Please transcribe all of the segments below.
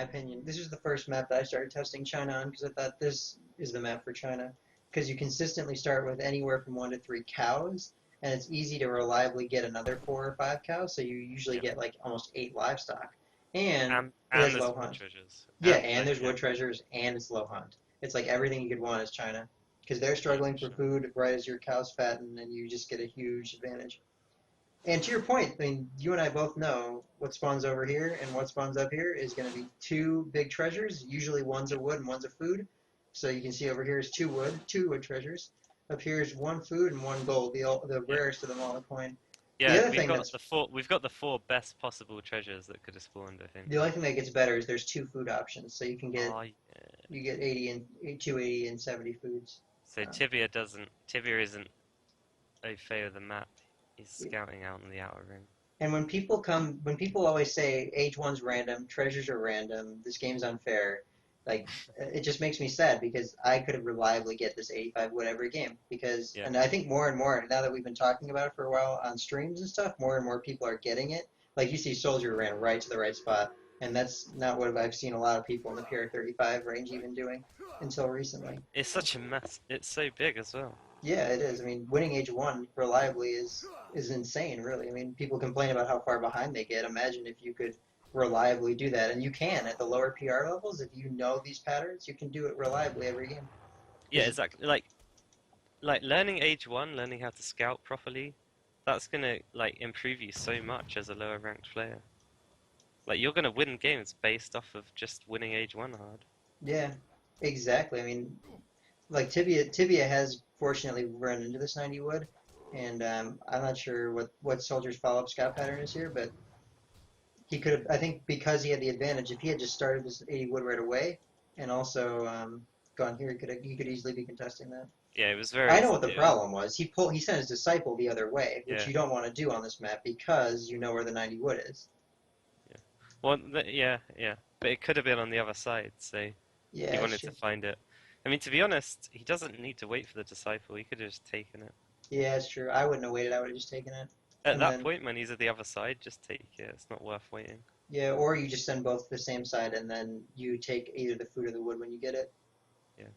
my opinion. This is the first map that I started testing China on because I thought this is the map for China. Because you consistently start with anywhere from 1 to 3 cows, and it's easy to reliably get another 4 or 5 cows, so you usually Yeah. get like almost 8 livestock. And it And has there's low wood hunt. treasures. Yeah, And and like, there's yeah, wood treasures, and it's low hunt. It's like everything you could want is China. Because they're yeah, struggling for for sure. food right as your cows fatten, and you just get a huge advantage. And to your point, I mean, you and I both know what spawns over here and what spawns up here is going to be 2 big treasures. Usually one's a wood and one's a food. So you can see over here is 2 wood treasures. Up here is 1 food and 1 gold, the Yeah. rarest of them all, a coin. The Yeah, other thing that's we've got the 4 best possible treasures that could have spawned, I think. the only thing that gets better is there's 2 food options. So you can get Oh, yeah. you get 80 and 280 and 70 foods. So Um, Tibia isn't au fait with the map. He's scouting out in the outer ring. And when people always say age one's random, treasures are random, this game's unfair, like it just makes me sad because I could have reliably get this 85 wood every game because, Yeah. and I think more and more now that we've been talking about it for a while on streams and stuff, more and more people are getting it. Like you see, Soldier ran right to the right spot, and that's not what I've seen a lot of people in the PR35 range even doing until recently. It's such a mess. It's so big as well. Yeah, it is. I mean, winning age one reliably is insane, really. I mean, people complain about how far behind they get. Imagine if you could reliably do that, and you can at the lower PR levels. If you know these patterns, you can do it reliably every game. Yeah, Because exactly. Like learning age 1, learning how to scout properly, that's gonna like improve you so much as a lower ranked player. Like you're gonna win games based off of just winning age 1 hard. yeah, exactly. I mean, like Tibia has fortunately run into this 90 wood, and I'm not sure what Soldier's follow-up scout pattern is here, but he could have. I think because he had the advantage, if he had just started this 80 wood right away, and also gone here, he could easily be contesting that. Yeah, it was I very know what the it, problem was. He sent his disciple the other way, which yeah. you don't want to do on this map because you know where the 90 wood is. Yeah. Well, yeah. But it could have been on the other side, so he Yeah, wanted to shit. find it. I mean, to be honest, he doesn't need to wait for the disciple. He could have just taken it. Yeah, it's true. I wouldn't have waited. I would have just taken it. At And that then, point, when he's at the other side, just take it. It's not worth waiting. yeah, or you just send both to the same side and then you take either the food or the wood when you get it. Yeah.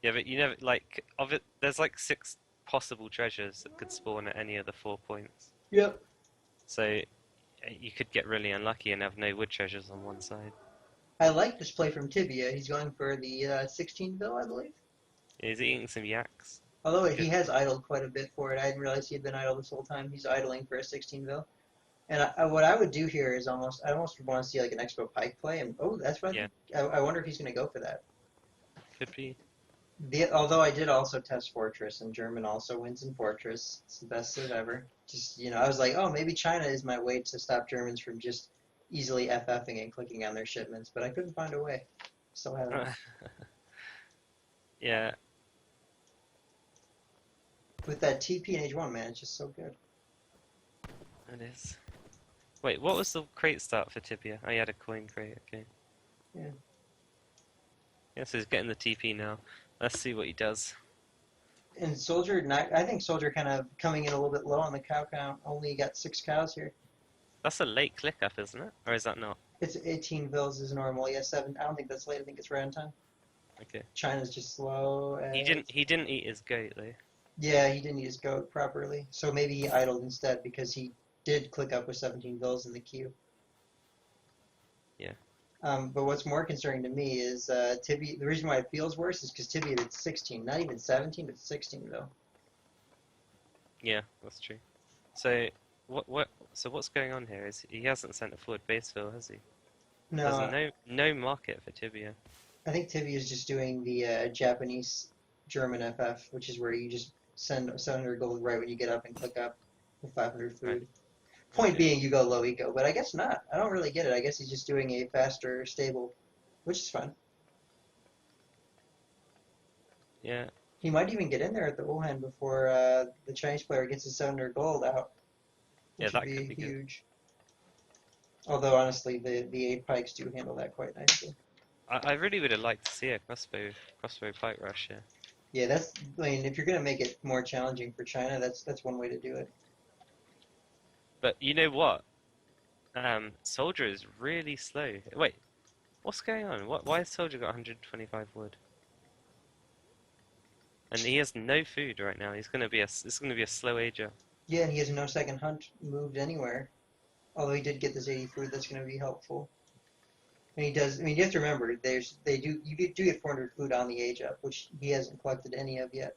Yeah, but you never like of it. There's like 6 possible treasures that could spawn at any of the 4 points. Yep. So you could get really unlucky and have no wood treasures on one side. I like this play from Tibia. He's going for the 16 bill, I believe. He's eating some yaks. Although he Good. has idled quite a bit for it. I didn't realize he had been idle this whole time. He's idling for a 16 bill. And what I would do here is I almost want to see like an Expo Pike play. And oh, that's what I Yeah, think. I wonder if he's going to go for that. could be. Although I did also test Fortress, and German also wins in Fortress. It's the best civ ever. Just I was like, oh, maybe China is my way to stop Germans from just easily FFing and clicking on their shipments, but I couldn't find a way. Still haven't. Yeah, With that TP and H1, man, it's just so good. it is. Wait, what was the crate start for Tibia? I had a coin crate. Okay. Yeah. Yeah, so he's getting the TP now. Let's see what he does. And Soldier, I think Soldier kind of coming in a little bit low on the cow count. Only got 6 cows here. That's a late click up, isn't it? Or is that not? It's 18 bills is normal. Yeah, 7. I don't think that's late. I think it's right on time. Okay. China's just slow. He didn't eat his goat though. Yeah, he didn't use goat properly. So maybe he idled instead because he did click up with 17 bills in the queue. Yeah. But what's more concerning to me is Tibia. The reason why it feels worse is because Tibia did 16, not even 17, but 16 though. Yeah, that's true. So so what's going on here? Is he hasn't sent a forward base fill, has he? No, There's no market for Tibia. I think Tibia is just doing the Japanese German FF, which is where you just send 700 gold right when you get up and click up with 500 food. Right. Point Okay. being, you go low eco, but I guess not. I don't really get it. I guess he's just doing a faster, stable, which is fine. Yeah. He might even get in there at the Wuhan before the Chinese player gets his 700 gold out, Yeah, which would that could be be good. huge. Although honestly, the 8 pikes do handle that quite nicely. I really would have liked to see a crossbow fight rush here. Yeah, that's. I mean, if you're gonna make it more challenging for China, that's one way to do it. But you know what? Soldier is really slow. Wait, What's going on? Why has Soldier got 125 wood? And he has no food right now. He's gonna be it's gonna be a slow ager. Yeah, and he has no second hunt moved anywhere. Although he did get this 80 food, that's going to be helpful. And he does. I mean, you have to remember, you do get 400 food on the age up, which he hasn't collected any of yet.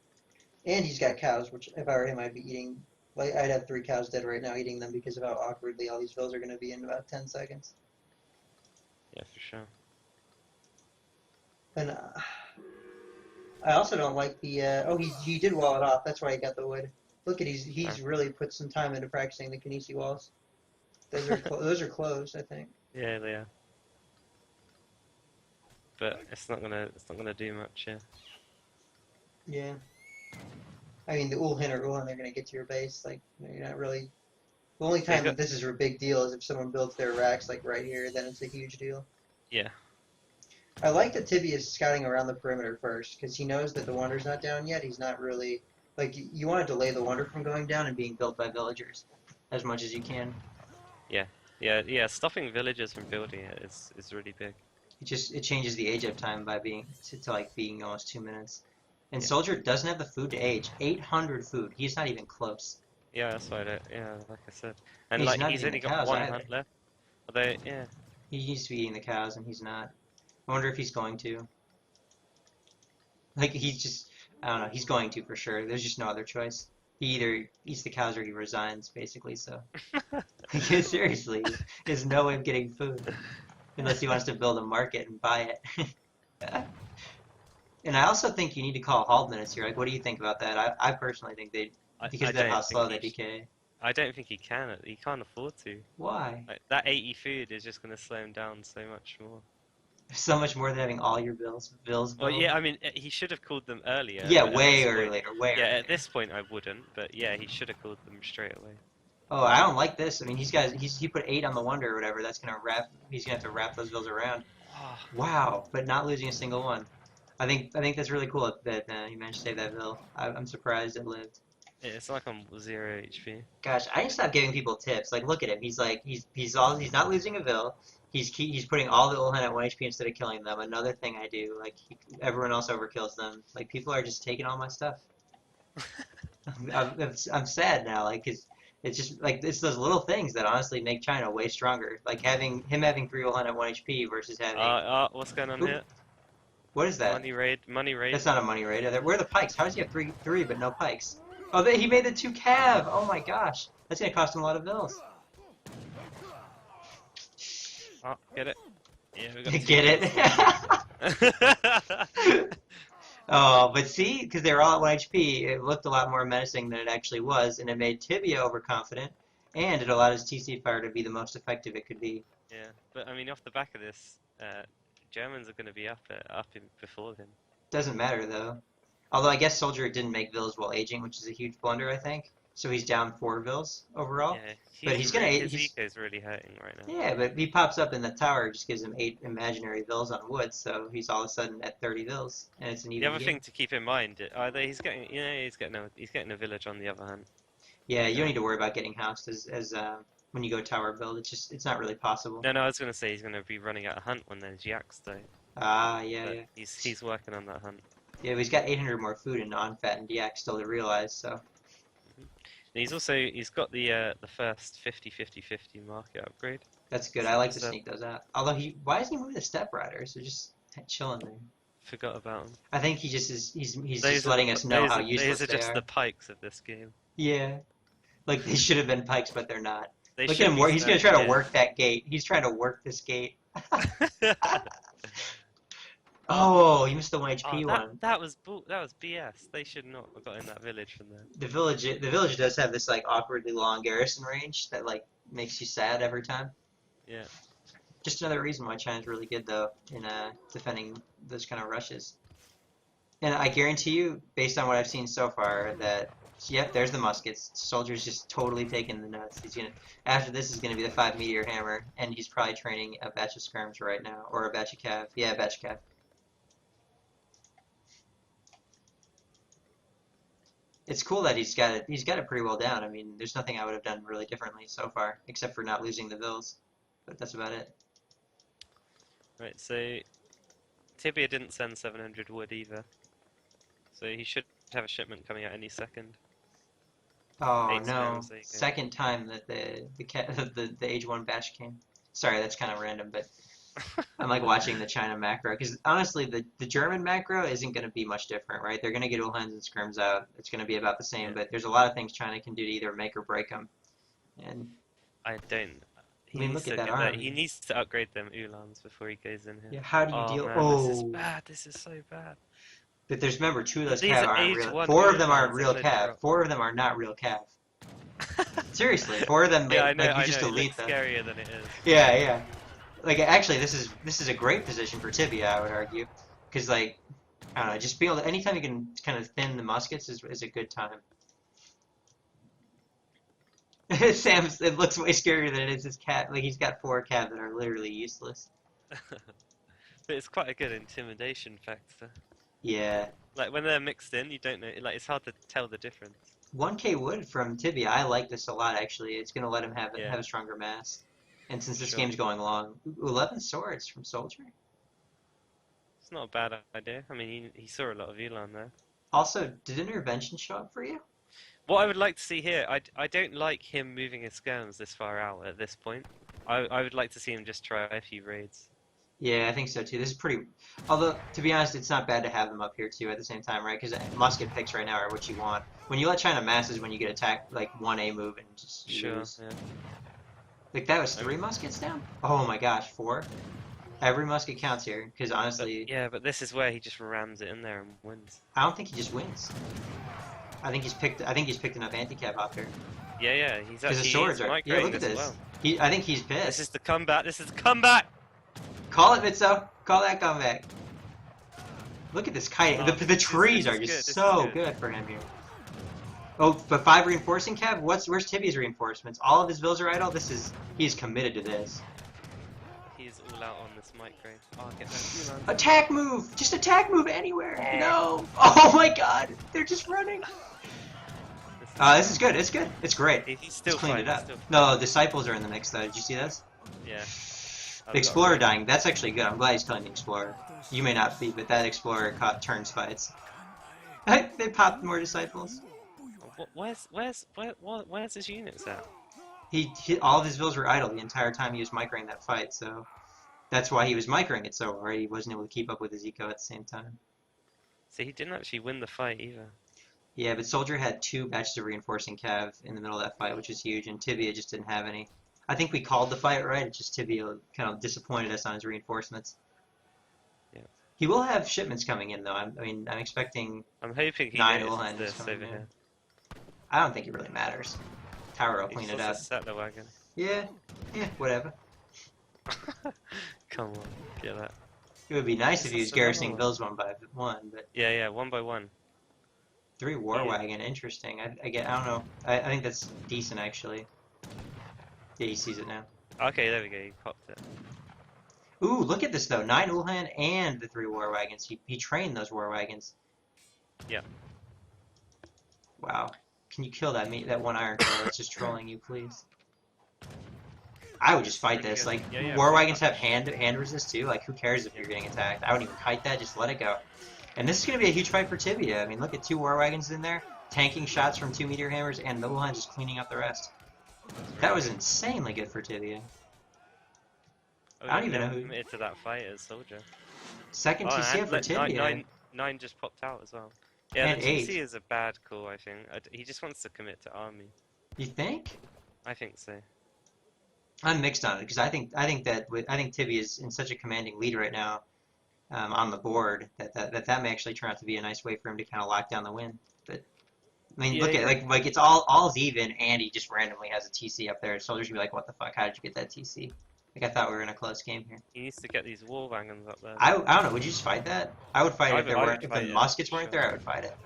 And he's got cows, which if I were him, I'd be eating. Like I'd have 3 cows dead right now, eating them because of how awkwardly all these vills are going to be in about 10 seconds. Yeah, for sure. And I also don't like the. Oh, he did wall it off. That's why he got the wood. Look at he's really put some time into practicing the Kinesi walls. Those are closed, I think. Yeah, they are. But it's not gonna do much. Yeah. Yeah. I mean, the Ulhin are going to get to your base. Like, you're not really. The only time that this is a big deal is if someone builds their racks, like right here, then it's a huge deal. Yeah. I like that Tibia is scouting around the perimeter first, because he knows that the Wonder's not down yet. He's not really. Like, you want to delay the Wonder from going down and being built by villagers as much as you can. Yeah. Stopping villagers from building it is really big. It changes the age up time by being almost 2 minutes. And Soldier doesn't have the food to age. 800 food. He's not even close. Yeah, that's why. Yeah, like I said, and he's like he's only got 1 hunt left. Although, yeah, he needs to be eating the cows, and he's not. I wonder if he's going to. Like I don't know. He's going to for sure. There's just no other choice. He either eats the cows or he resigns, basically. So, seriously, there's no way of getting food unless he wants to build a market and buy it. And I also think you need to call halt minutes here. Like, what do you think about that? I personally think because of how slow they decay. I don't think he can. He can't afford to. Why? Like, that 80 food is just going to slow him down so much more. So much more than having all your bills. Well, yeah, I mean, he should have called them earlier. Yeah, way earlier. Yeah, at this point I wouldn't, but yeah, he should have called them straight away. Oh, I don't like this. I mean, he put 8 on the Wonder or whatever. That's gonna wrap. He's gonna have to wrap those bills around. Wow, but not losing a single one. I think that's really cool that he managed to save that bill. I'm surprised it lived. Yeah, it's like I'm 0 HP. Gosh, I need to stop giving people tips. Like, look at him. He's not losing a bill. He's putting all the Ulhan at 1 HP instead of killing them. Another thing I do, like everyone else overkills them. Like people are just taking all my stuff. I'm sad now. Like it's just like it's those little things that honestly make China way stronger. Like him having 3 Ulhan at 1 HP versus having. What's going on here? What is that? Money raid. That's not a money raid. Where are the pikes? How does he have three but no pikes? Oh, he made the 2 cav. Oh my gosh, that's gonna cost him a lot of bills. Oh, get it? Yeah, we got get it? Oh, but see, because they were all at 1 HP, it looked a lot more menacing than it actually was, and it made Tibia overconfident, and it allowed his TC fire to be the most effective it could be. Yeah, but I mean, off the back of this, Germans are going to be up before him. Doesn't matter though. Although I guess Soldier didn't make vills while aging, which is a huge blunder, I think. So he's down 4 vills overall. Yeah, but his eco's really hurting right now. Yeah, but he pops up in the tower, just gives him 8 imaginary vills on wood, so he's all of a sudden at 30 vills, and it's an even The other game. thing to keep in mind, either he's getting a village on the other hand. Yeah, you don't need to worry about getting housed as when you go tower build. It's not really possible. No, I was gonna say he's gonna be running out of hunt when there's yaks though. Yeah. He's working on that hunt. Yeah, but he's got 800 more food and non-fattened yak still to realize, so. And he's got the first 50-50-50 market upgrade. That's good. I like to sneak those out. Although why isn't he moving the step riders? They're just chilling there. Forgot about him. I think he just is. He's just letting us know how useless they are. These are just the pikes of this game. Yeah, like they should have been pikes, but they're not. Look at him. He's gonna try to work that gate. He's trying to work this gate. Oh, you missed the 1 HP one. That was BS. They should not have got in that village from there. The village does have this like awkwardly long garrison range that like makes you sad every time. Yeah. Just another reason why China's really good though in defending those kind of rushes. And I guarantee you, based on what I've seen so far, that yep, there's the muskets. Soldier's just totally taking the nuts. After this is gonna be the 5 meteor hammer, and he's probably training a batch of skirms right now, or a batch of cav. Yeah, a batch of cav. It's cool that he's got it pretty well down. I mean, there's nothing I would have done really differently so far, except for not losing the vills. But that's about it. Right, so Tibia didn't send 700 wood either, so he should have a shipment coming out any second. Oh 8 no! skirms, there you go. Second time that the Age 1 batch came. Sorry, that's kind of random, but I'm like watching the China macro because honestly, the German macro isn't going to be much different, right? They're going to get Uhlans and scrims out. It's going to be about the same, Yeah, but there's a lot of things China can do to either make or break them. And I don't. I He mean, needs look at to that get that. He army. needs to upgrade them Ulans before he goes in here. Yeah, how do you Oh deal? man, this is Oh, bad. This is so bad. but there's remember two of those These cav are aren't age real. one Four of them aren't Ulans. They're a real load of cav. rot. Four of them are not real cav. Seriously, four of them Yeah, like you I just know. It delete looks them. scarier than it is. Yeah, yeah. Like actually, this is a great position for Tibia, I would argue, because like I don't know, just being able to, anytime you can kind of thin the muskets is a good time. Sam's it looks way scarier than it is. His cat, like he's got four cav that are literally useless. But it's quite a good intimidation factor. Yeah, Like when they're mixed in, you don't know. Like it's hard to tell the difference. 1K wood from Tibia. I like this a lot actually. It's gonna let him Yeah, have a stronger mass. And since for this sure. game's going long, 11 swords from Soldier. It's not a bad idea. I mean, he saw a lot of Elan there. Also, did intervention show up for you? What I would like to see here, I don't like him moving his skirms this far out at this point. I would like to see him just try a few raids. Yeah, I think so too. This is pretty. Although, to be honest, it's not bad to have them up here too at the same time, right? Because musket picks right now are what you want. When you let China mass is when you get attacked, like 1A move and just Sure, lose. yeah. Like that was 3 muskets down? Oh my gosh, 4? Every musket counts here, because But honestly, yeah, but this is where he just rams it in there and wins. I don't think he just wins. I think he's picked enough anti-cav up here. Yeah, yeah, he's Because the actually swords he's are. Yeah, look microing at this this. well. I think he's This is pissed. the comeback. This is the comeback. Call it, Mitso. Call that comeback. Look at this kite. Oh, The trees this are is good, just this is so good. good for him here. Oh, but 5 reinforcing cav? Where's Tibia's reinforcements? All of his vills are idle? He's committed to this. He's all out on this micro. Oh, get that Elan. Attack move! Just attack move anywhere! No! Oh my god! They're just running! This is good, it's good, it's great. He's still Just cleaned fine. it up. No, disciples are in the mix though, did you see this? Yeah. The explorer dying, that's actually good. I'm glad he's killing the explorer. You may not be, but that explorer turns fights. They popped more disciples. Where's his units at? All of his vills were idle the entire time he was microing that fight, so that's why he was microing it so hard. He wasn't able to keep up with his eco at the same time. So he didn't actually win the fight either. Yeah, but Soldier had 2 batches of reinforcing cav in the middle of that fight, which is huge, and Tibia just didn't have any. I think we called the fight right, it's just Tibia kind of disappointed us on his reinforcements. Yeah. He will have shipments coming in, though. I'm expecting I'm hoping he 9 notices Uhlans this coming over in. here. I don't think it really matters. Tower will He clean just it up. wants to settler wagon. Yeah, whatever. Come on, get that. It would be nice This if he is was another garrisoning one. bills 1 by 1, but Yeah, yeah, 1 by 1. 3 war Yeah. wagon, interesting. I don't know. I think that's decent actually. Yeah, he sees it now. Okay, there we go. He popped it. Ooh, look at this though. 9 Ulhan and the 3 war wagons. He trained those war wagons. Yeah. Wow. Can you kill that 1 iron core that's just trolling you, please? I would just fight Pretty this. good. Like Yeah, yeah, war pretty wagons much. have hand resist too. Like who cares if you're getting attacked? I wouldn't even kite that. Just let it go. And this is gonna be a huge fight for Tibia. I mean, look at 2 war wagons in there, tanking shots from 2 meteor hammers, and the Ulhan just cleaning up the rest. That was insanely good for Tibia. Oh, I don't yeah, even know never who. committed to that fight as soldier. Second Oh, TCF and for look, Tibia. nine just popped out as well. Yeah, And the 8. TC is a bad call, I think. He just wants to commit to army. You think? I think so. I'm mixed on it because I think Tibia is in such a commanding lead right now on the board that may actually turn out to be a nice way for him to kind of lock down the win. But I mean, Yeah, look at yeah. like it's all's even, and he just randomly has a TC up there. Soldiers gonna be like, "What the fuck? How did you get that TC?" Like I thought we were in a close game here. He needs to get these war wagons up there. I don't know. Would you just fight that? I would fight it I would if fight the it, muskets for weren't sure. there. I would fight it.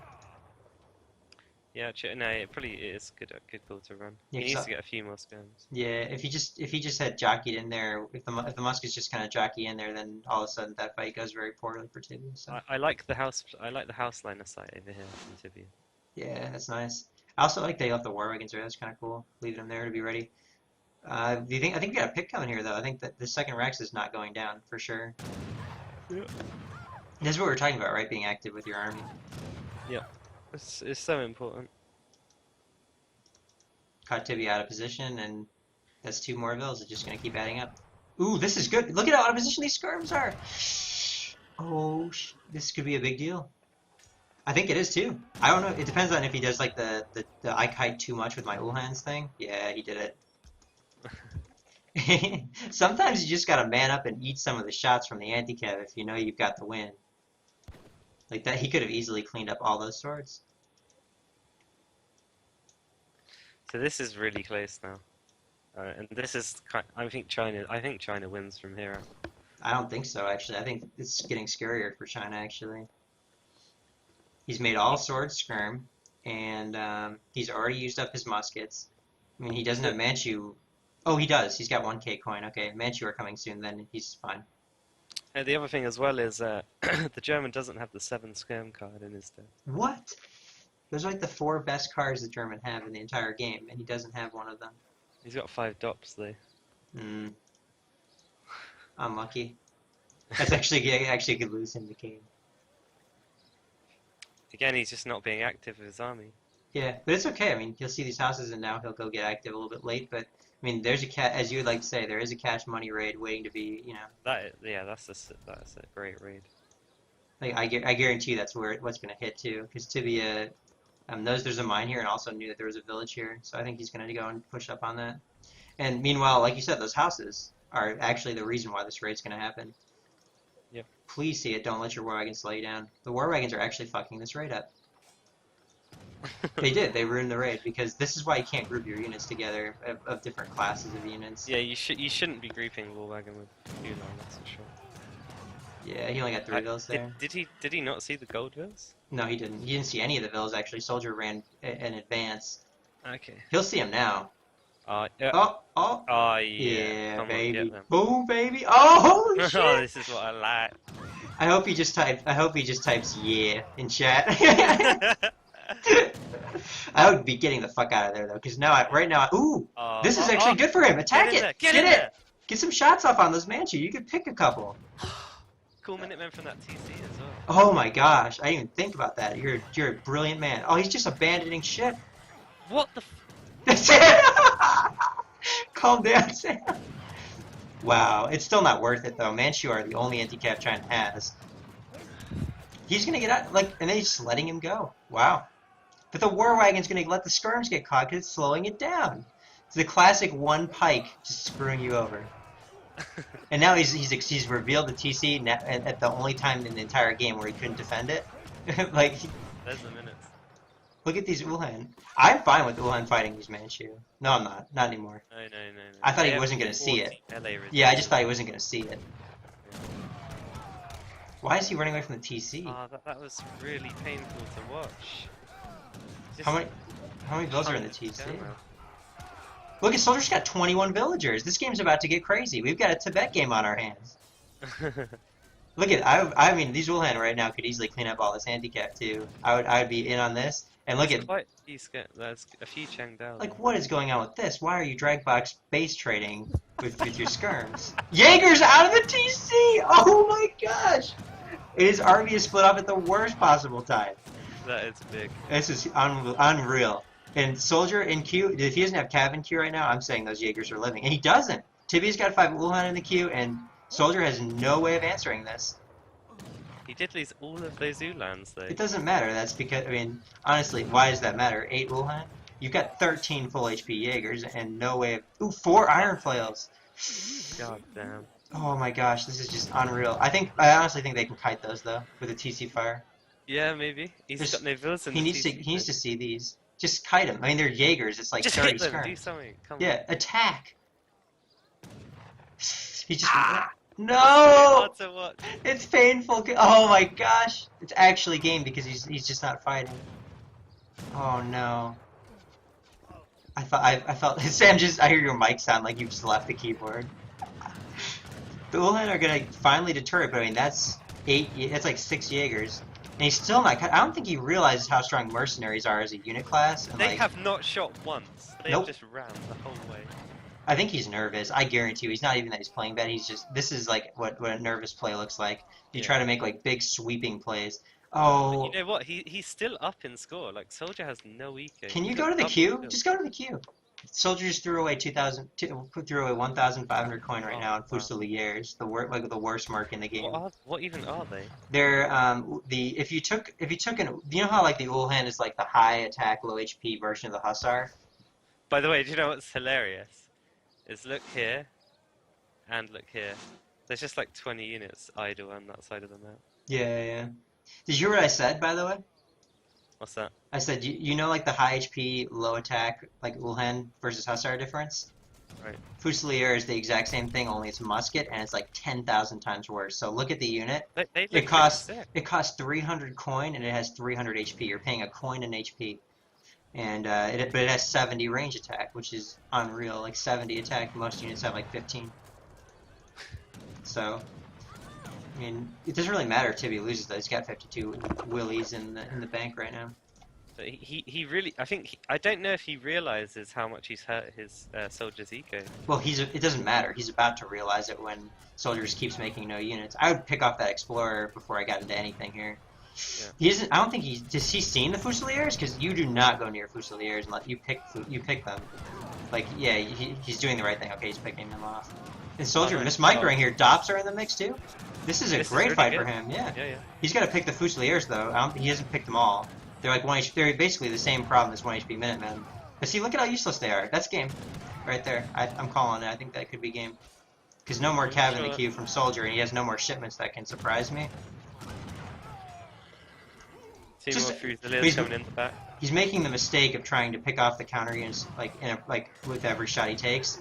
Yeah, no, it probably is good call to run. Yeah, He 'cause needs to get a few more skirms. Yeah, if he just had jockeyed in there, if the muskets just kind of jockey in there, then all of a sudden that fight goes very poorly for Tibia. So I like the house line of sight over here from Tibia. yeah, that's nice. I also like they left the war wagons there. That's kind of cool. Leaving them there to be ready. Do you think? I think we got a pick coming here, though. I think that the second Rex is not going down for sure. Yeah. This is what we're talking about, right? Being active with your army. Yeah. It's so important. Caught Tibia out of position, and that's 2 more vills. It's just gonna keep adding up. Ooh, this is good. Look at how out of position these skirms are. Oh, this could be a big deal. I think it is too. I don't know. It depends on if he does like the I kite too much with my Ulhans thing. Yeah, he did it. Sometimes you just gotta man up and eat some of the shots from the anti-cav if you know you've got the win. Like that, he could have easily cleaned up all those swords. So this is really close now, and this is. I think China wins from here. I don't think so, actually. I think it's getting scarier for China, actually. He's made all swords skirm, and he's already used up his muskets. I mean, he doesn't have Manchu. Oh, he does. He's got 1k coin. Okay, Manchu are coming soon, then he's fine. The other thing as well is the German doesn't have the 7 skirm card in his deck. What? Those are like the 4 best cards the German have in the entire game, and he doesn't have one of them. He's got 5 dops though. Unlucky. That's actually could lose him the game. Again, he's just not being active with his army. Yeah, but it's okay. I mean, he'll see these houses, and now he'll go get active a little bit late. But I mean, there's as you would like to say, there is a cash money raid waiting to be, you know. That's a great raid. Like I guarantee you that's what's gonna hit too, because Tibia knows there's a mine here and also knew that there was a village here, so I think he's gonna go and push up on that. And meanwhile, like you said, those houses are actually the reason why this raid's gonna happen. Yep. Please see it. Don't let your war wagons slow you down. The war wagons are actually fucking this raid up. They did. They ruined the raid because this is why you can't group your units together of different classes of units. Yeah, you shouldn't be grouping war wagon with Ulan, that's for sure. Yeah, he only got 3 vills there. Did he not see the gold vills? No, he didn't. He didn't see any of the vills actually. Soldier ran in advance. Okay. He'll see him now. Yeah. Oh, yeah. yeah, baby. On, Boom, baby. Oh, holy shit. Oh, this is what I like. I hope he just types yeah in chat. I would be getting the fuck out of there though, because right now, this is actually good for him. Attack it. Get it. Get some shots off on those Manchu. You could pick a couple. Cool Minutemen from that TC as well. Oh my gosh, I didn't even think about that. You're a brilliant man. Oh, he's just abandoning ship. What the? Calm down, Sam. Wow, it's still not worth it though. Manchu are the only anti-cav China has. He's gonna get out, and they're just letting him go. Wow. But the war wagon's gonna let the skirms get caught because it's slowing it down. It's the classic 1 pike just screwing you over. And now he's revealed the TC at the only time in the entire game where he couldn't defend it. Like, there's the minutes. Look at these Ulhan. I'm fine with Ulhan fighting these Manchu. No, I'm not. Not anymore. No. I thought he wasn't gonna see it. Yeah, I just thought he wasn't gonna see it. Why is he running away from the TC? Oh, that was really painful to watch. How many vills are in the TC? Look, his soldiers got 21 villagers. This game's about to get crazy. We've got a Tibet game on our hands. Look at, I mean, these Ulhan right now could easily clean up all this handicap too. I would be in on this. And look at, there's a few Chang Dao. Like, what is going on with this? Why are you drag box base trading with your skirms? Jaeger's out of the TC! Oh my gosh! His army is split up at the worst possible time. That is big. This is unreal. And Soldier in queue, if he doesn't have Cav in queue right now, I'm saying those Jaegers are living. And he doesn't. Tibia's got 5 Ulhan in the queue, and Soldier has no way of answering this. He did lose all of those Ulans, though. It doesn't matter. That's because, I mean, honestly, why does that matter? 8 Ulhan? You've got 13 full HP Jaegers, and no way of... Ooh, 4 Iron Flails! God damn. Oh my gosh, this is just unreal. I honestly think they can kite those, though, with a TC fire. Yeah, maybe. He's got no villas in he needs to see these. Just kite them. I mean, they're Jaegers. It's like just 30 hit them. skirms. Do something. Come Yeah, attack. He just no. Hard to watch. It's painful. Oh my gosh, it's actually game because he's just not fighting. Oh no. I felt Sam I hear your mic sound like you just left the keyboard. The Ulhan are gonna finally deter it, but I mean that's 8. That's like 6 Jaegers. And he's still not. I don't think he realizes how strong mercenaries are as a unit class. And they have not shot once. They Nope. have just ran the whole way. I think he's nervous. I guarantee you, he's not even that he's playing bad. He's just, this is like what a nervous play looks like. You Yeah. try to make like big sweeping plays. But you Oh, know what? He's still up in score. Like Soldier has no eco. can He's you got go to the double the queue? build. Just go to the queue. Soldier just threw away 1,500 coin right now Oh on wow. Fusiliers, like the worst mark in the game. What even are they? They're if you took an, you know how like the Ulhan is like the high attack, low HP version of the Hussar? By the way, do you know what's hilarious? Is look here and look here. There's just like 20 units idle on that side of the map. Yeah, yeah. Did you hear what I said, by the way? What's that? I said, you know, like the high HP, low attack, like Ulhan versus Hussar difference? Right. Fusilier is the exact same thing, only it's musket, and it's like 10,000 times worse. So look at the unit. They It look pretty costs sick. it costs 300 coin, and it has 300 HP. You're paying a coin and HP, and but it has 70 range attack, which is unreal. Like 70 attack, most units have like 15. So, I mean, it doesn't really matter if Tibia loses though. He's got 52 willies in the bank right now. But he really, I don't know if he realizes how much he's hurt his soldier's eco. Well, it doesn't matter. He's about to realize it when Soldiers keeps making no units. I would pick off that Explorer before I got into anything here. Yeah. He isn't. I don't think Has he seen the Fusiliers? Because you do not go near Fusiliers and let you pick them. Like, yeah, he's doing the right thing. Okay, he's picking them off. And Soldier, nice. Miss Microing here. Dops are in the mix too. This is a This is great really fight good. for him. Yeah. Yeah, yeah. He's got to pick the Fusiliers though. He hasn't picked them all. They're like 1 HP. They're basically the same problem as 1 HP Minutemen. But see, look at how useless they are. That's game, right there. I'm calling it. I think that could be game. Because no more cav in the queue from Soldier, and he has no more shipments that can surprise me. Two Just- more Fusiliers coming in the back. He's making the mistake of trying to pick off the counter units with every shot he takes.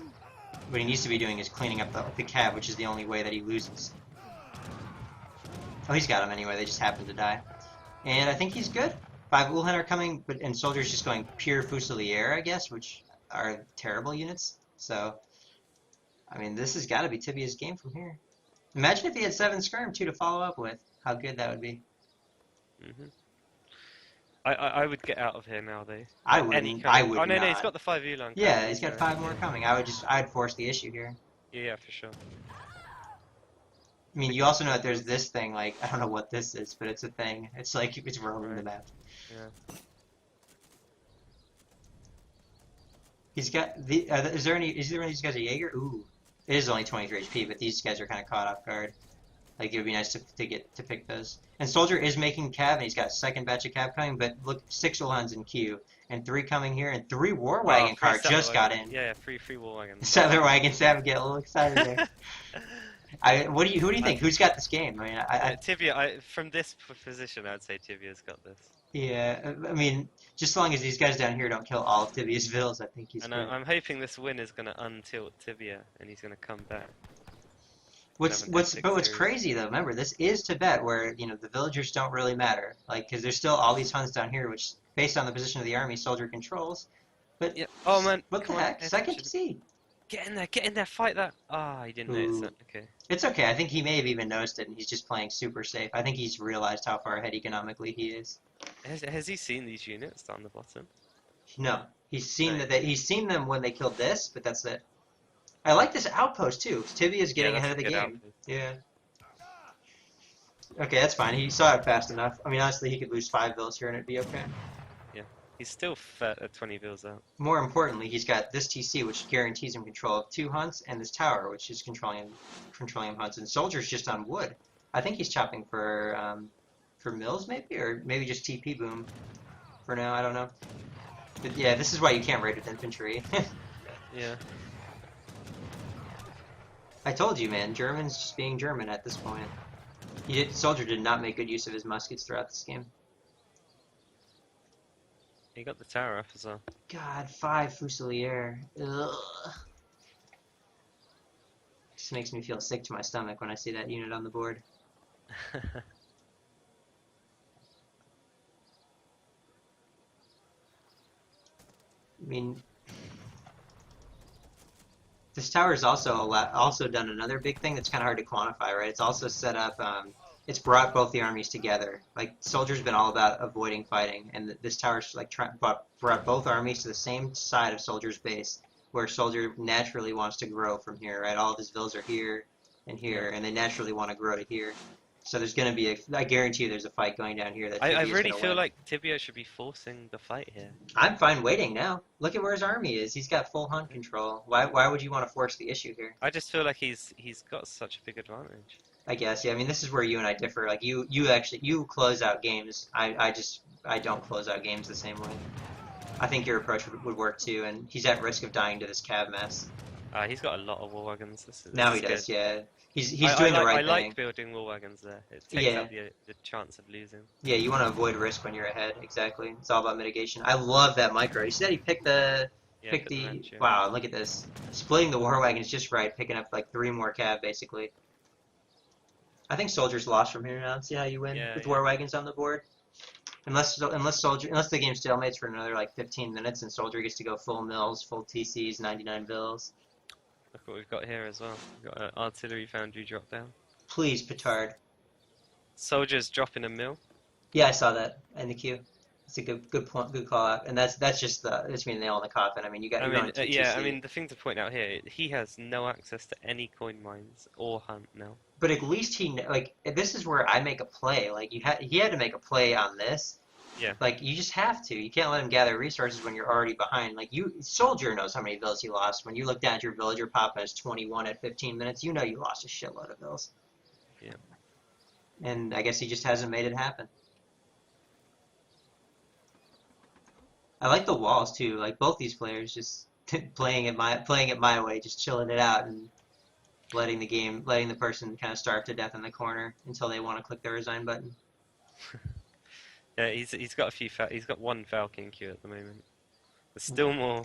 What he needs to be doing is cleaning up the cav, which is the only way that he loses. Oh, he's got him anyway. They just happen to die. And I think he's good. 5 Ulhan are coming, and Soldier's just going pure Fusilier, I guess, which are terrible units. So, I mean, this has got to be Tibia's game from here. Imagine if he had 7 Skirm, too, to follow up with. How good that would be. I would get out of here now, though. I wouldn't. I would Oh, no, not. no, he's got the 5 Ulan. Yeah, he's got 5 more coming. I'd force the issue here. Yeah, for sure. I mean, you also know that there's this thing, like, I don't know what this is, but it's a thing. It's like, it's roaming the map. Yeah. He's got the, is there any of these guys a Jaeger? Ooh. It is only 23 HP, but these guys are kind of caught off guard. Like, it would be nice to pick those. And Soldier is making cav, and he's got a second batch of cav coming, but look, 6 Ulans in queue, and 3 coming here, and 3 War Wagon cars just got in. Yeah, free War Wagons. Settler Wagons, Sam, get a little excited there. Who do you think? Who's got this game? I mean, Tibia, from this position, I'd say Tibia's got this. Yeah, I mean, just as long as these guys down here don't kill all of Tibia's villas, I think he's And good. I'm hoping this win is going to untilt Tibia, and he's going to come back. What's crazy though? Remember, this is Tibet, where the villagers don't really matter, like because there's still all these hunts down here, which based on the position of the army, Soldier controls. But yeah. Oh man, what the heck? Second seed. Get in there, fight that. Ah, he didn't notice that. Okay. It's okay. I think he may have even noticed it, and he's just playing super safe. I think he's realized how far ahead economically he is. Has he seen these units down the bottom? No, he's seen he's seen them when they killed this, but that's it. I like this outpost too. Tibia's getting ahead of the game. Outpost. Yeah. Okay, that's fine. He saw it fast enough. I mean, honestly, he could lose 5 villas here and it'd be okay. Yeah. He's still fat at 20 villas out. More importantly, he's got this TC, which guarantees him control of 2 hunts, and this tower, which is controlling him hunts. And Soldier's just on wood. I think he's chopping for mills, maybe, or maybe just TP boom. For now, I don't know. But yeah, this is why you can't raid with infantry. Yeah. I told you, man. German's just being German at this point. Soldier did not make good use of his muskets throughout this game. He got the tower up as well. God, 5 Fusilier. Ugh. Just makes me feel sick to my stomach when I see that unit on the board. I mean, this tower is also done another big thing that's kind of hard to quantify, right? It's also set up. It's brought both the armies together. Like Soldier's been all about avoiding fighting, and this tower's like brought both armies to the same side of Soldier's base, where Soldier naturally wants to grow from here, right? All of his vills are here and here, and they naturally want to grow to here. So there's going to be I guarantee you there's a fight going down here that I Tibia's really going to feel win. like Tibia should be forcing the fight here. I'm fine waiting now. Look at where his army is. He's got full hunt control. Why would you want to force the issue here? I just feel like he's got such a big advantage. I guess, yeah. I mean, this is where you and I differ. Like you close out games. I don't close out games the same way. I think your approach would work too, and he's at risk of dying to this cav mess. He's got a lot of war wagons. Now he does, yeah. He's doing the right thing. I like building war wagons there. It takes out the chance of losing. Yeah, you want to avoid risk when you're ahead. Exactly. It's all about mitigation. I love that micro. You see that he picked the wow, look at this. Splitting the war wagons just right, picking up like 3 more cav basically. I think Soldier's lost from here now. See how you win with war wagons on the board? Unless the game stalemates for another like 15 minutes and Soldier gets to go full mills, full TCs, 99 bills. Look what we've got here as well. We've got an artillery foundry drop down. Please, petard. Soldiers dropping a mill. Yeah, I saw that in the queue. It's a good point, good call out. And that's just the nail in the coffin. I mean, you got. I mean, the thing to point out here, he has no access to any coin mines or hunt now. But at least this is where I make a play. Like he had to make a play on this. Yeah. Like you just have to. You can't let him gather resources when you're already behind. Like Soldier knows how many villas he lost. When you look down at your villager pop as 21 at 15 minutes, you know you lost a shitload of villas. Yeah. And I guess he just hasn't made it happen. I like the walls too. Like both these players just playing it my way, just chilling it out and letting the person kind of starve to death in the corner until they want to click the resign button. Yeah, he's got he's got 1 Falcon queue at the moment. There's still more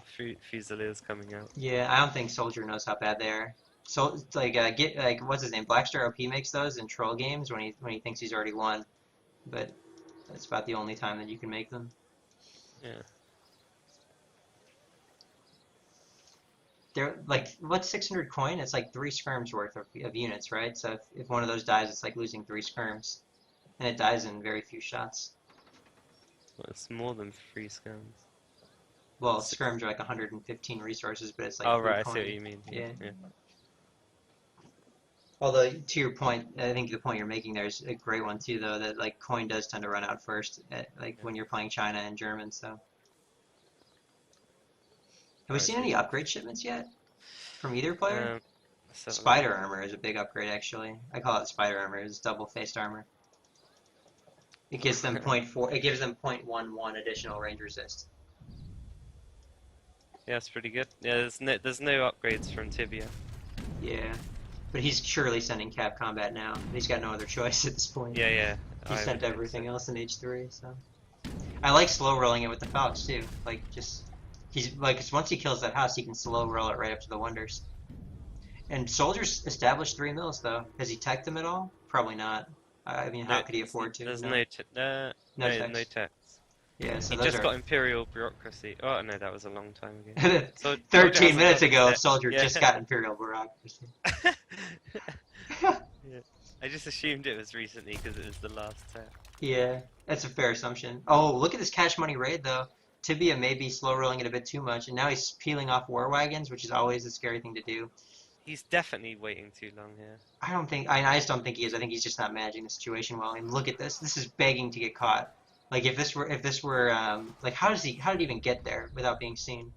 Fusiliers coming out. Yeah, I don't think Soldier knows how bad they are. So what's his name? Blackstar OP makes those in troll games when he thinks he's already won, but that's about the only time that you can make them. Yeah. They're like, what's 600 coin? It's like 3 skirms worth of units, right? So if one of those dies, it's like losing 3 skirms, and it dies in very few shots. Well, it's more than 3 skirms. Well, skirms are like 115 resources, but it's like. Oh right, coin. I see what you mean. Yeah. Although to your point, I think the point you're making there is a great one too, though. That like coin does tend to run out first, when you're playing China and German. So. Have we seen any upgrade shipments yet from either player? Spider armor is a big upgrade, actually. I call it spider armor. It's double-faced armor. It gives them 0.4. It gives them 0.11 additional range resist. Yeah, it's pretty good. Yeah, there's no upgrades from Tibia. Yeah, but he's surely sending Cav Combat now. He's got no other choice at this point. Yeah. He sent everything else in H3. So I like slow rolling it with the Falcons too. Like just. He's like, once he kills that house, he can slow roll it right up to the wonders. And Soldier's established 3 mills though. Has he teched them at all? Probably not. I mean, how could he afford to? There's no techs. Yeah, so he those just got imperial bureaucracy. Oh no, that was a long time ago. So 13 minutes ago, Soldier just got imperial bureaucracy. Yeah. I just assumed it was recently because it was the last tech. Yeah, that's a fair assumption. Oh, look at this cash money raid though. Tibia may be slow rolling it a bit too much, and now he's peeling off war wagons, which is always a scary thing to do. He's definitely waiting too long here. I just don't think he is. I think he's just not managing the situation well. I mean, look at this. This is begging to get caught. Like if this were like how did he even get there without being seen?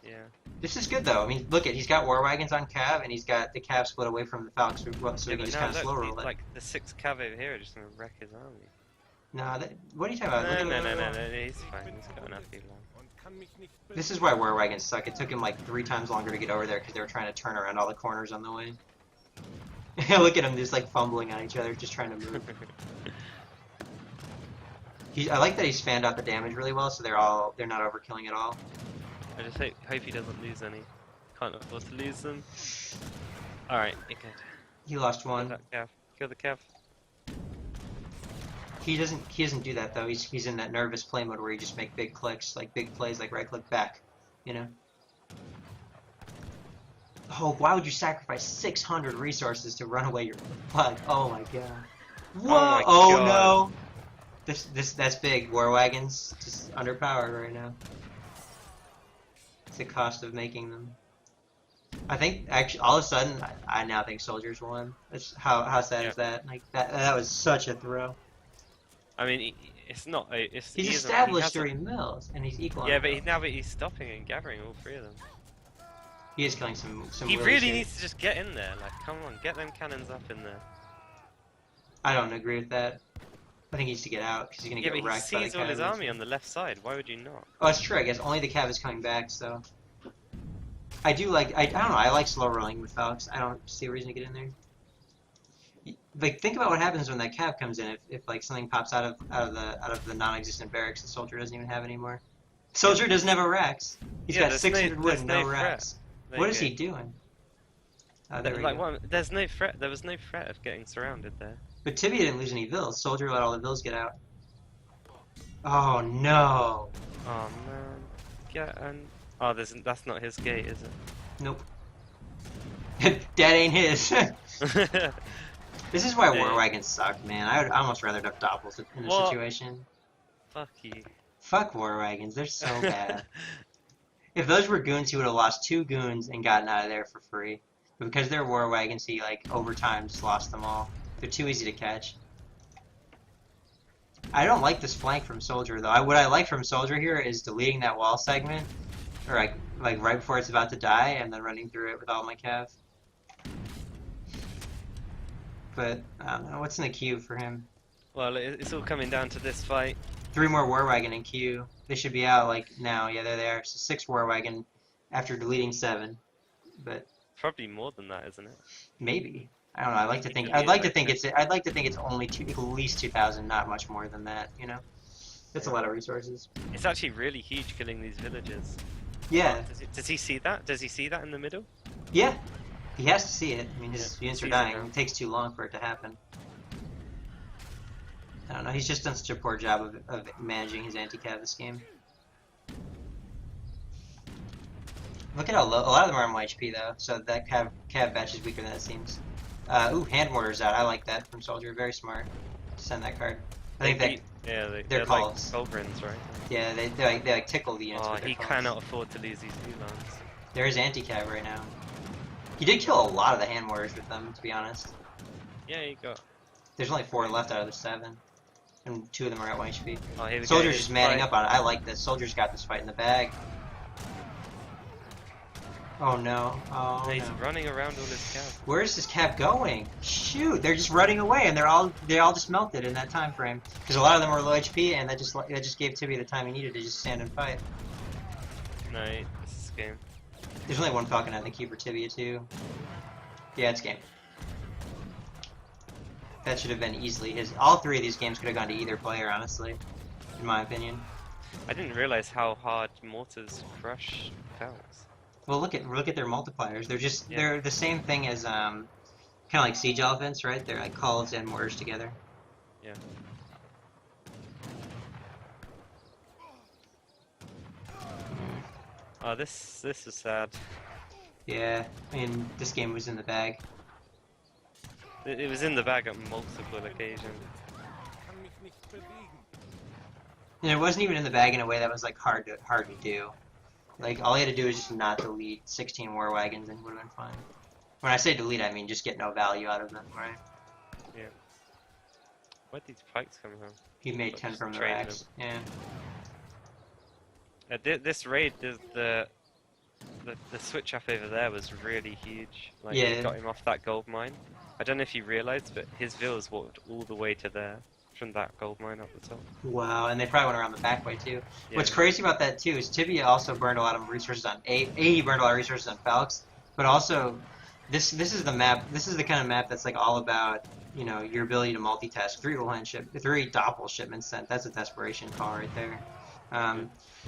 Yeah. This is good though. I mean, look he's got war wagons on Cav, and he's got the Cav split away from the Falcons, so he can just kind of slow roll it. Like the 6 Cav over here are just gonna wreck his army. Nah, what are you talking about? No, he's fine. He's got enough long. This is why war wagons suck. It took him like 3 times longer to get over there because they were trying to turn around all the corners on the way. Look at him just like fumbling on each other, just trying to move. I like that he's fanned out the damage really well, so they're not overkilling at all. I just hope he doesn't lose any. Can't afford to lose them. Alright, okay. He lost 1. Kill the Cav. He doesn't do that though. He's in that nervous play mode where you just make big clicks, like big plays, like right click back, you know. Oh, why would you sacrifice 600 resources to run away your flag? Oh my god. Whoa! Oh no! That's big. War wagons just underpowered right now. It's the cost of making them. I think actually all of a sudden I now think soldiers won. It's how sad Yeah. is that? Like that was such a throw. I mean, it's not. It's He's he isn't. He established hasn't. 3 mills and he's equal Yeah, on but mills. now he's stopping and gathering all 3 of them. He is killing some He willies really here. needs to just get in there. Like, come on, get them cannons up in there. I don't agree with that. I think he needs to get out because he's gonna Yeah, get but he wrecked by the sees all his cav. army on the left side. Why would you not? Oh, that's true. I guess only the cav is coming back. So I do like. I don't know. I like slow rolling with Falcons. I don't see a reason to get in there. Like, think about what happens when that cav comes in. If like something pops out of the non-existent barracks, the soldier doesn't even have anymore. Soldier doesn't have a Rex. He's got 600 wood and no Rex. What is he doing? Oh, there we go. There's no threat. There was no threat of getting surrounded there. But Tibia didn't lose any vills. Soldier let all the vills get out. Oh no. Oh man. Get and oh, that's not his gate, is it? Nope. That ain't his. This is why war wagons suck, man. I would almost rather have doppels in this situation. Fuck you. Fuck war wagons. They're so bad. If those were goons, he would have lost 2 goons and gotten out of there for free. But because they're war wagons, he like over time just lost them all. They're too easy to catch. I don't like this flank from Soldier though. What I like from Soldier here is deleting that wall segment, or like right before it's about to die, and then running through it with all my cav. But I don't know what's in the queue for him. Well, it's all coming down to this fight. 3 more war wagon in queue. They should be out like now. Yeah, they're there. So 6 war wagon after deleting 7, but Probably more than that, isn't it? maybe. I don't know. I'd like to think it's only at least 2,000, not much more than that. You know, that's a lot of resources. It's actually really huge killing these villages. Yeah, Does he see that? Does he see that in the middle? yeah. He has to see it. I mean, his Yeah, units are sees it dying. now. It takes too long for it to happen. I don't know. He's just done such a poor job of managing his anti-cav this game. Look at how low. A lot of them are on 1 HP though, so that cav batch is weaker than it seems. Ooh, hand mortar's out. I like that from Soldier. Very smart to send that card. I think that they're calls. like Culverins, right? yeah, they like tickle the units. Oh, with their he calls. cannot afford to lose these Ulans. There is anti-cav right now. He did kill a lot of the hand mortars with them, to be honest. Yeah, he got. There's only 4 left out of the 7, and 2 of them are at 1 HP. Oh, here we go. Soldier's just manning Fight. up on it. I like this. Soldier's got this fight in the bag. Oh no. Oh He's no. running around all his cav. Where is this cav going? Shoot, they're just running away, and they all just melted in that time frame. Because a lot of them were low HP, and that just gave Tibia the time he needed to just stand and fight. No, this is game. There's only 1 Falcon in the queue for Tibia too. Yeah, it's game. That should have been easily his. All 3 of these games could have gone to either player, honestly, in my opinion. I didn't realize how hard mortars crush Falcons. Well, look at their multipliers. They're the same thing as kind of like siege elephants, right? They're like calls and mortars together. Yeah. Oh, this is sad. Yeah, I mean this game was in the bag. It was in the bag on multiple occasions. And it wasn't even in the bag in a way that was like hard to do. Like all you had to do is just not delete 16 war wagons and it would have been fine. When I say delete, I mean just get no value out of them, right? Yeah. Where'd these pikes come from? He made But 10 just from the trading racks. Yeah. This raid, the switch up over there was really huge. Like, Yeah. it got him off that gold mine. I don't know if you realised, but his villas walked all the way to there from that gold mine up the top. Wow, and they probably went around the back way too. Yeah. What's crazy about that too is Tibia also burned a lot of resources on he burned a lot of resources on Falx, but also this is the map. This is the kind of map that's like all about, you know, your ability to multitask. 3 doppel shipments sent. That's a desperation call right there.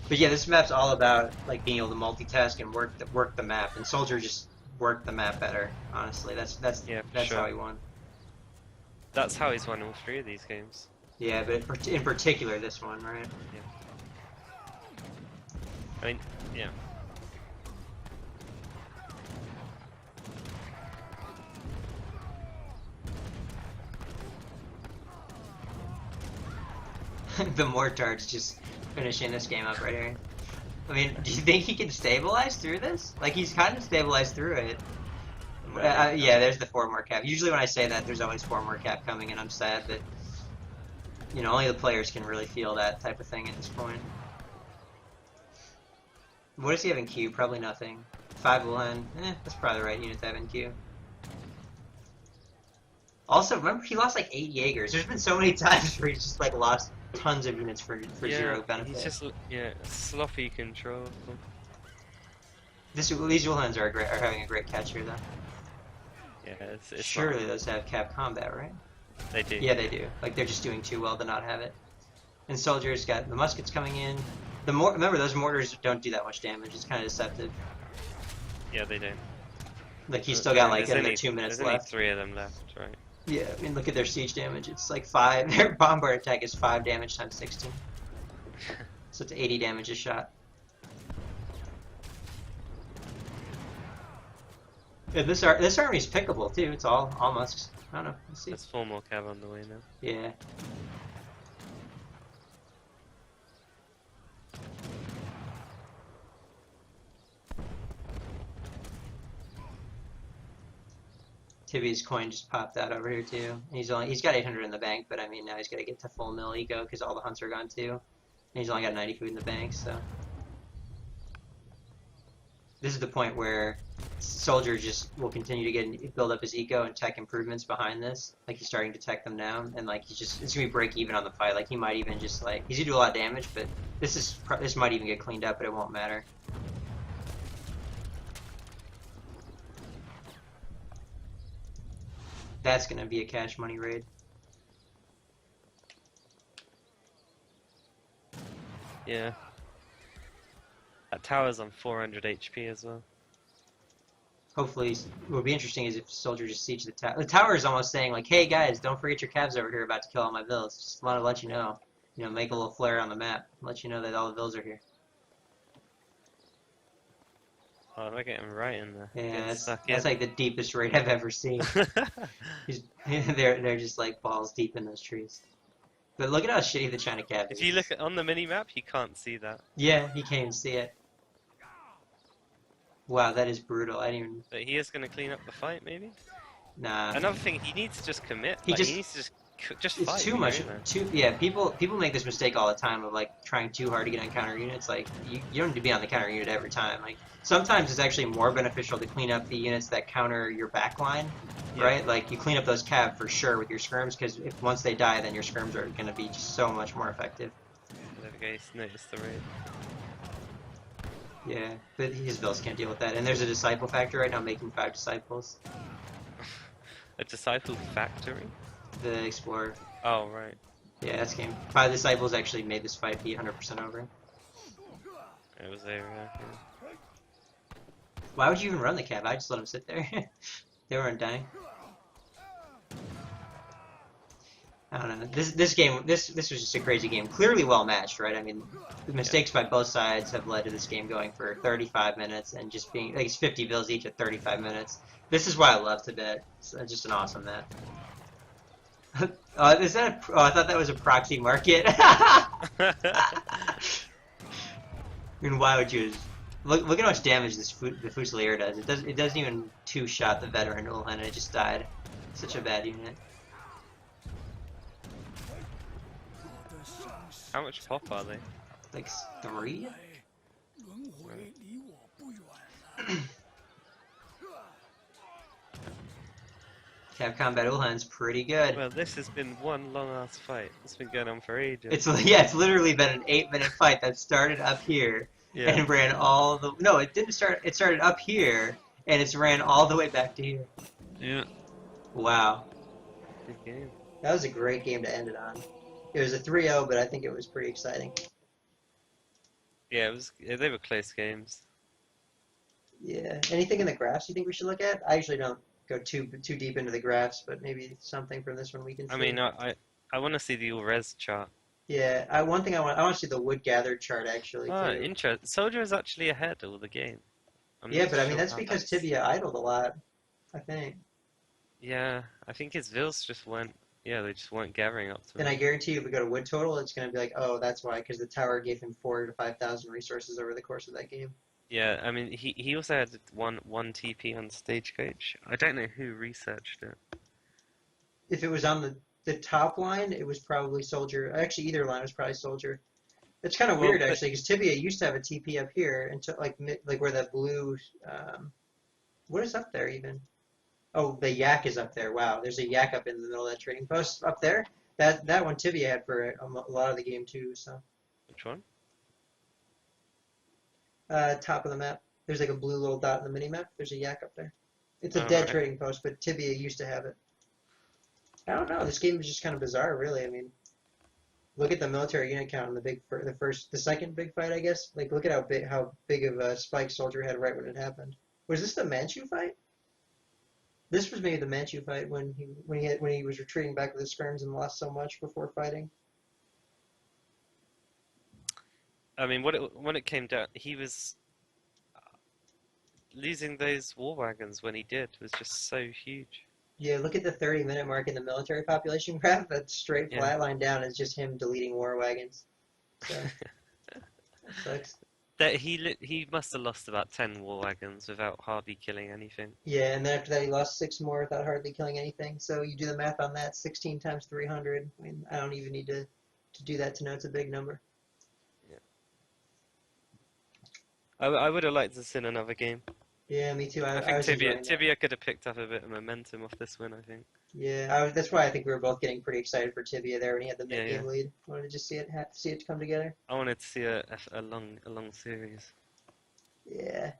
But yeah, this map's all about like being able to multitask and work the map. And Soldier just worked the map better. Honestly, that's Yeah, how he won. That's how he's won all 3 of these games. Yeah, but in particular this one, right? I mean, yeah. The Mortards just finishing this game up right here. I mean, do you think he can stabilize through this? Like, he's kind of stabilized through it. Yeah, there's the 4 more cap. Usually when I say that, there's always 4 more cap coming, and I'm sad that, you know, only the players can really feel that type of thing at this point. What does he have in queue? Probably nothing. 5 Wuhan. That's probably the right unit to have in queue. Also, remember, he lost like 8 Jaegers. There's been so many times where he's just like lost tons of units for yeah, 0 benefit. He's just sloppy control. These Wuhans are having a great catch here, though. Yeah, it's surely those have cap combat, right? They do. Yeah, they do. Like, they're just doing too well to not have it. And soldiers got the muskets coming in. Remember, those mortars don't do that much damage. It's kind of deceptive. Yeah, they do. Like, he's still got like only 2 minutes there's left. Only 3 of them left, right? Yeah, I mean, look at their siege damage. It's like 5. Their bombard attack is 5 damage times 16. So it's 80 damage a shot. Yeah, this army's pickable too. It's all musks. I don't know. Let's see. There's 4 more cav on the way now. Yeah. Tibia's coin just popped out over here too. He's got 800 in the bank, but I mean now he's got to get to full mill eco because all the hunts are gone too. And he's only got 90 food in the bank, so this is the point where soldier just will continue to build up his eco and tech improvements behind this. Like he's starting to tech them down, and like it's gonna be break even on the fight. Like he might even just like he's gonna do a lot of damage, but this might even get cleaned up, but it won't matter. That's gonna be a cash money raid. Yeah. That tower's on 400 HP as well. Hopefully, what would be interesting is if soldier just siege the tower. The tower is almost saying like, "Hey guys, don't forget your cavs over here about to kill all my villas. Just want to let you know. You know, make a little flare on the map, let you know that all the villas are here." Oh, they're getting right in there. Yeah, that's like the deepest raid I've ever seen. They're just like balls deep in those trees. But look at how shitty the China cav is. If you look on the mini map, you can't see that. Yeah, you can't even see it. Wow, that is brutal. I didn't even. But he is going to clean up the fight, maybe. Nah. Another thing, he needs to just commit. He needs to just fight. It's too much. Yeah, people make this mistake all the time of like trying too hard to get on counter units. Like you don't need to be on the counter unit every time. Like sometimes it's actually more beneficial to clean up the units that counter your back line, right? Like you clean up those cav for sure with your skirms, because if once they die, then your skirms are going to be just so much more effective. There we go. He's noticed the raid. Yeah, but his vills can't deal with that. And there's a disciple factor right now making 5 disciples. A disciple factory? The explorer. Oh, right. Yeah, that's game. 5 disciples actually made this fight be 100% over. It was there, yeah. Why would you even run the cav? I just let them sit there. They weren't dying. I don't know. This game, this was just a crazy game. Clearly well matched, right? I mean, the mistakes by both sides have led to this game going for 35 minutes and just being like it's 50 vills each at 35 minutes. This is why I love Tibet. It's just an awesome map. Is that? I thought that was a proxy market. I mean, why would you? Look at how much damage the Fusilier does. It doesn't even 2-shot the veteran Ulhan, and it just died. Such a bad unit. How much pop are they? Like 3? Cav Combat Ulhan's pretty good. Well, this has been one long-ass fight. It's been going on for ages. It's literally been an 8-minute fight that started up here and ran all the. No, it didn't start. It started up here and it's ran all the way back to here. Yeah. Wow. Good game. That was a great game to end it on. It was a 3-0, but I think it was pretty exciting. Yeah, they were close games. Yeah. Anything in the graphs you think we should look at? I usually don't go too deep into the graphs, but maybe something from this one we can see. I mean, I want to see the all-res chart. Yeah, one thing I want to see the wood gathered chart actually. Oh, too. interesting. Soldier is actually ahead all the game. Yeah, but I mean that's because Tibia idled a lot, I think. Yeah, I think his vills just went Yeah, they just weren't gathering up to And it. I guarantee you, if we go to wood total, it's going to be like, oh, that's why, because the tower gave him 4,000 to 5,000 resources over the course of that game. Yeah, I mean, he also had one TP on Stagecoach. I don't know who researched it. If it was on the top line, it was probably soldier. Actually, either line was probably soldier. It's kind of Well, weird, but actually, because Tibia used to have a TP up here, and like where that blue. What is up there even? Oh, the yak is up there. Wow, there's a yak up in the middle of that trading post up there. That one Tibia had for a lot of the game too. So which one? top of the map, there's like a blue little dot in the mini map. There's a yak up there. It's a Oh, dead right. trading post, but Tibia used to have it. I don't know. This game is just kind of bizarre, really. I mean, look at the military unit count in the second big fight, I guess. Like, look at how big of a spike soldier had right when it happened. Was this the Manchu fight? This was maybe the Manchu fight when he was retreating back with his skirms and lost so much before fighting. I mean, when it came down, he was losing those war wagons when he did was just so huge. Yeah, look at the 30-minute mark in the military population graph. That straight Yeah. flat line down is just him deleting war wagons. So that sucks. That he must have lost about 10 war wagons without hardly killing anything. Yeah, and then after that he lost 6 more without hardly killing anything. So you do the math on that, 16 times 300. I mean, I don't even need to do that to know it's a big number. Yeah. I would have liked to see another game. Yeah, me too. I I think was enjoying that. Tibia could have picked up a bit of momentum off this win, I think. Yeah, that's why I think we were both getting pretty excited for Tibia there when he had the mid-game Yeah. lead. Wanted to just see it come together. I wanted to see a long series. Yeah.